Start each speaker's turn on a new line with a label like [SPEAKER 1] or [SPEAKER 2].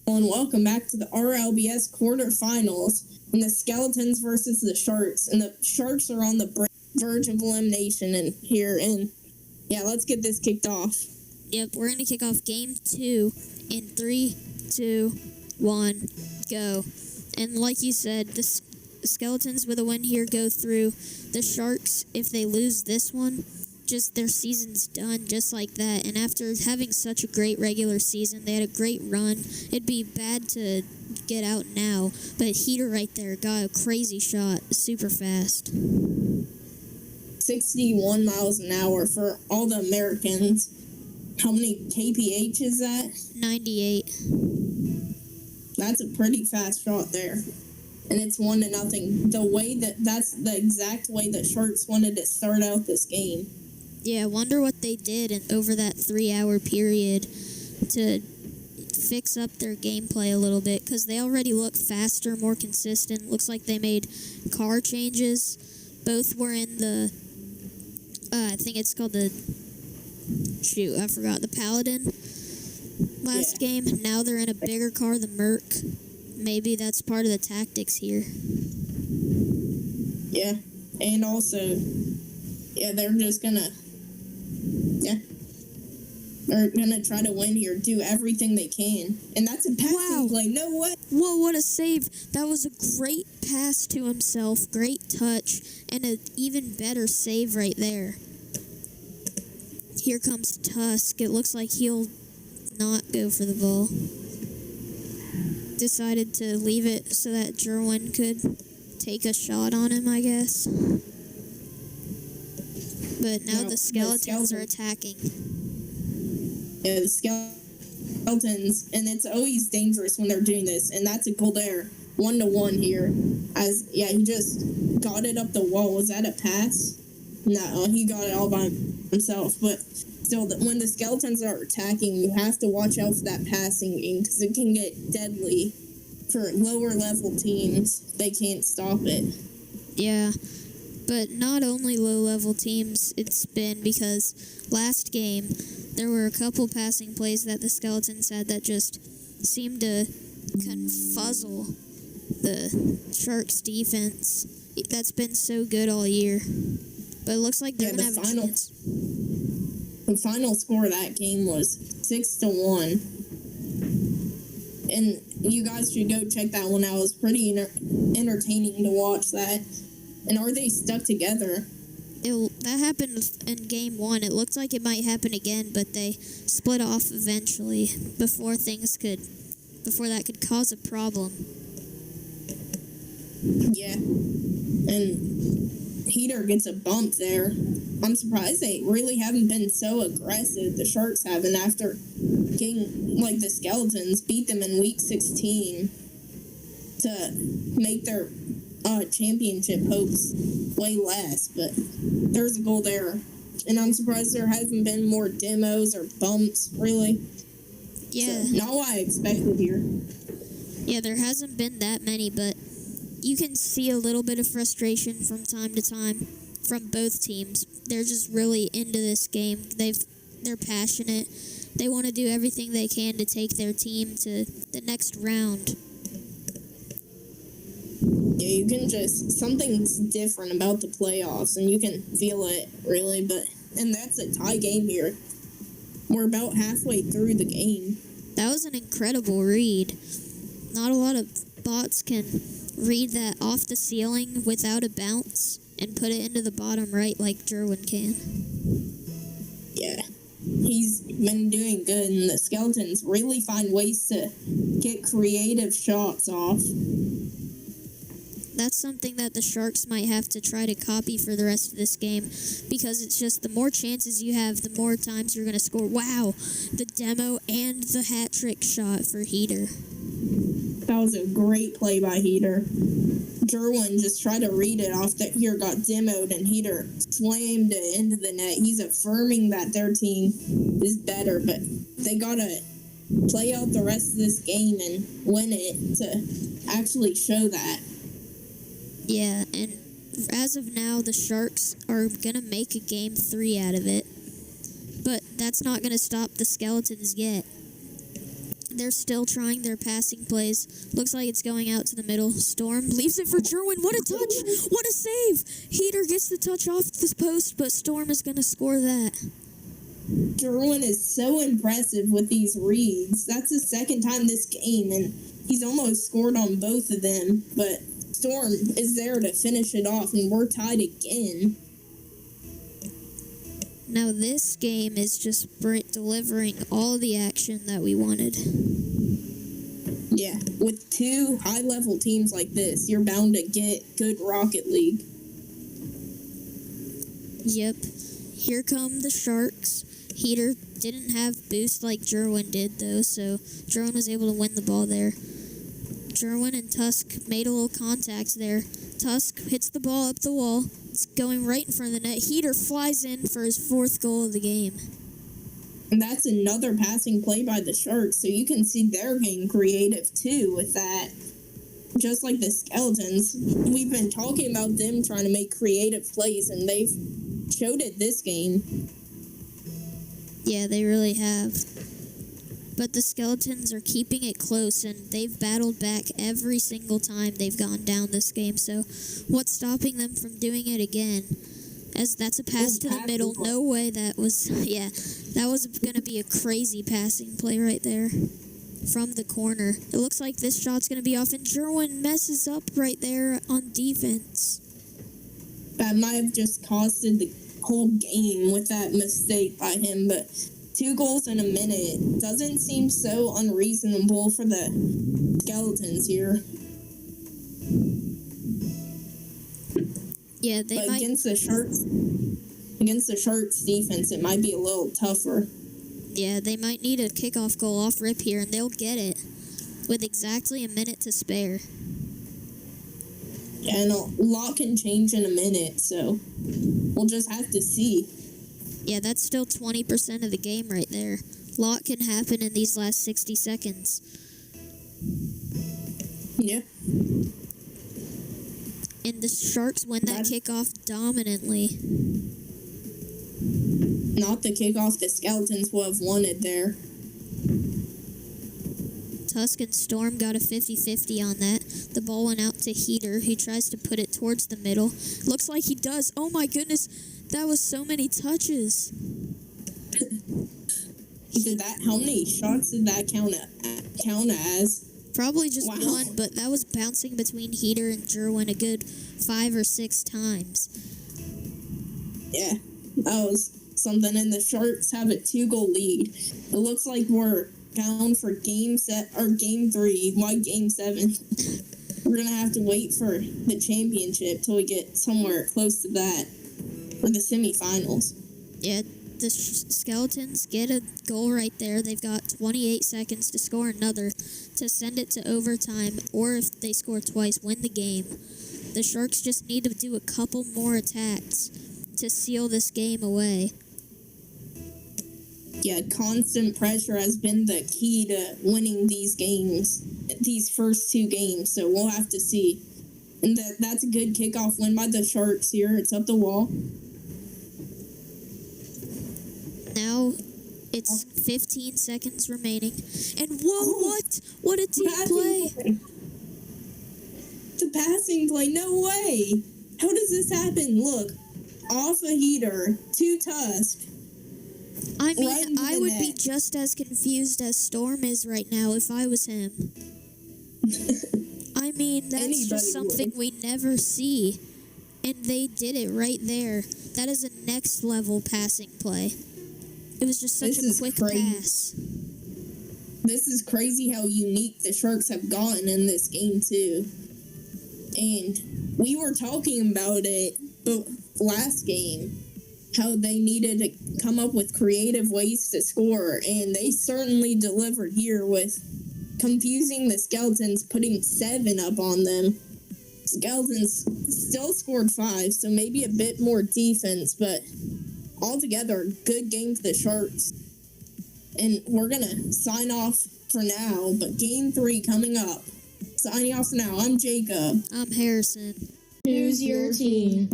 [SPEAKER 1] And welcome back to the RLBS quarterfinals and the Skeletons versus the Sharks. And the Sharks are on the verge of elimination let's get this kicked off.
[SPEAKER 2] Yep, we're going to kick off game 2 in 3, 2, 1, go. And like you said, the Skeletons with a win here go through. The Sharks, if they lose this one, just their season's done just like that. And after having such a great regular season, they had a great run. It'd be bad to get out now, but Heater right there got a crazy shot, super fast.
[SPEAKER 1] 61 miles an hour for all the Americans. How many kph is that?
[SPEAKER 2] 98.
[SPEAKER 1] That's a pretty fast shot there. And it's 1-0. That's the exact way the Sharks wanted to start out this game.
[SPEAKER 2] Yeah, I wonder what they did over that 3-hour period to fix up their gameplay a little bit, because they already look faster, more consistent. Looks like they made car changes. Both were in the, I think it's called the Paladin last game. Now they're in a bigger car, the Merc. Maybe that's part of the tactics here.
[SPEAKER 1] Yeah, and also, they're just gonna... they're gonna try to win here, do everything they can. And that's a passing play. No way.
[SPEAKER 2] Whoa, what a save. That was a great pass to himself, great touch, and an even better save right there. Here comes Tusk. It looks like he'll not go for the ball. Decided to leave it so that Jerwin could take a shot on him, I guess. But now the Skeletons are attacking.
[SPEAKER 1] Yeah, the Skeletons, and it's always dangerous when they're doing this, and that's a goal there. 1-1 here. He just got it up the wall. Was that a pass? No, he got it all by himself. But still, when the Skeletons are attacking, you have to watch out for that passing game, because it can get deadly for lower level teams. They can't stop it.
[SPEAKER 2] Yeah. But not only low-level teams, it's been because last game, there were a couple passing plays that the Skeletons had that just seemed to confuzzle the Sharks' defense. That's been so good all year. But it looks like they're going to have a chance.
[SPEAKER 1] The final score of that game was 6-1. And you guys should go check that one out. It was pretty entertaining to watch that. And are they stuck together?
[SPEAKER 2] That happened in game 1. It looked like it might happen again, but they split off eventually before that could cause a problem. Yeah.
[SPEAKER 1] And Heater gets a bump there. I'm surprised they really haven't been so aggressive. The Sharks haven't, after getting, the Skeletons beat them in week 16 to make their championship hopes way less. But there's a goal there. And I'm surprised there hasn't been more demos or bumps, really.
[SPEAKER 2] Yeah.
[SPEAKER 1] So, not what I expected here.
[SPEAKER 2] Yeah, there hasn't been that many, but you can see a little bit of frustration from time to time from both teams. They're just really into this game. They're passionate. They want to do everything they can to take their team to the next round.
[SPEAKER 1] Yeah, you can something's different about the playoffs, and you can feel it, really. And that's a tie game here. We're about halfway through the game.
[SPEAKER 2] That was an incredible read. Not a lot of bots can read that off the ceiling without a bounce and put it into the bottom right like Jerwin can.
[SPEAKER 1] Yeah, he's been doing good, and the Skeletons really find ways to get creative shots off.
[SPEAKER 2] That's something that the Sharks might have to try to copy for the rest of this game, because it's just the more chances you have, the more times you're going to score. Wow, the demo and the hat-trick shot for Heater.
[SPEAKER 1] That was a great play by Heater. Jerwin just tried to read it off that here, got demoed, and Heater slammed it into the net. He's affirming that their team is better, but they got to play out the rest of this game and win it to actually show that.
[SPEAKER 2] Yeah, and as of now, the Sharks are going to make a game 3 out of it. But that's not going to stop the Skeletons yet. They're still trying their passing plays. Looks like it's going out to the middle. Storm leaves it for Jerwin. What a touch! What a save! Heater gets the touch off the post, but Storm is going to score that.
[SPEAKER 1] Jerwin is so impressive with these reads. That's the second time this game, and he's almost scored on both of them. But Storm is there to finish it off, and we're tied again.
[SPEAKER 2] Now this game is just delivering all the action that we wanted.
[SPEAKER 1] Yeah, with two high-level teams like this, you're bound to get good Rocket League.
[SPEAKER 2] Yep. Here come the Sharks. Heater didn't have boost like Jerwin did, though, so Jerwin was able to win the ball there. Jerwin and Tusk made a little contact there. Tusk hits the ball up the wall. It's going right in front of the net. Heater flies in for his 4th goal of the game.
[SPEAKER 1] And that's another passing play by the Sharks, so you can see they're getting creative too with that. Just like the Skeletons, we've been talking about them trying to make creative plays, and they've showed it this game.
[SPEAKER 2] Yeah, they really have. But the Skeletons are keeping it close, and they've battled back every single time they've gone down this game. So what's stopping them from doing it again? As that's a pass to the middle. No way that was... Yeah, that was going to be a crazy passing play right there from the corner. It looks like this shot's going to be off, and Jerwin messes up right there on defense.
[SPEAKER 1] That might have just costed the whole game with that mistake by him, but 2 goals in a minute doesn't seem so unreasonable for the Skeletons here.
[SPEAKER 2] Yeah, they
[SPEAKER 1] but
[SPEAKER 2] might...
[SPEAKER 1] against the Sharks defense, it might be a little tougher.
[SPEAKER 2] Yeah, they might need a kickoff goal off rip here, and they'll get it with exactly a minute to spare.
[SPEAKER 1] Yeah, and a lot can change in a minute, so we'll just have to see.
[SPEAKER 2] Yeah, that's still 20% of the game right there. Lot can happen in these last 60 seconds.
[SPEAKER 1] Yeah.
[SPEAKER 2] And the Sharks win that kickoff dominantly.
[SPEAKER 1] Not the kickoff the Skeletons would have wanted there.
[SPEAKER 2] Tusk and Storm got a 50-50 on that. The ball went out to Heater, who tries to put it towards the middle. Looks like he does. Oh my goodness, that was so many touches.
[SPEAKER 1] Did that? How many shots did that count as?
[SPEAKER 2] Probably just one, but that was bouncing between Heater and Jerwin a good 5 or 6 times.
[SPEAKER 1] Yeah, that was something. And the Sharks have a 2-goal lead. It looks like we're bound for game 3. Why game 7? We're gonna have to wait for the championship till we get somewhere close to that, or the semifinals.
[SPEAKER 2] Yeah, the Skeletons get a goal right there. They've got 28 seconds to score another to send it to overtime, or if they score twice, win the game. The Sharks just need to do a couple more attacks to seal this game away.
[SPEAKER 1] Yeah, constant pressure has been the key to winning these games, these first 2 games, so we'll have to see. And that's a good kickoff win by the Sharks here. It's up the wall.
[SPEAKER 2] Now it's 15 seconds remaining. And whoa, what a team play.
[SPEAKER 1] The passing play, no way. How does this happen? Look, off a Heater, to Tusk.
[SPEAKER 2] I mean, I would be just as confused as Storm is right now if I was him. I mean, that's just something we never see. And they did it right there. That is a next level passing play. It was just such a quick pass.
[SPEAKER 1] This is crazy how unique the Sharks have gotten in this game, too. And we were talking about it last game, how they needed to come up with creative ways to score, and they certainly delivered here with confusing the Skeletons, putting 7 up on them. Skeletons still scored 5, so maybe a bit more defense, but altogether, good game for the Sharks. And we're going to sign off for now, but game 3 coming up. Signing off for now, I'm Jacob.
[SPEAKER 2] I'm Harrison.
[SPEAKER 3] Who's your team?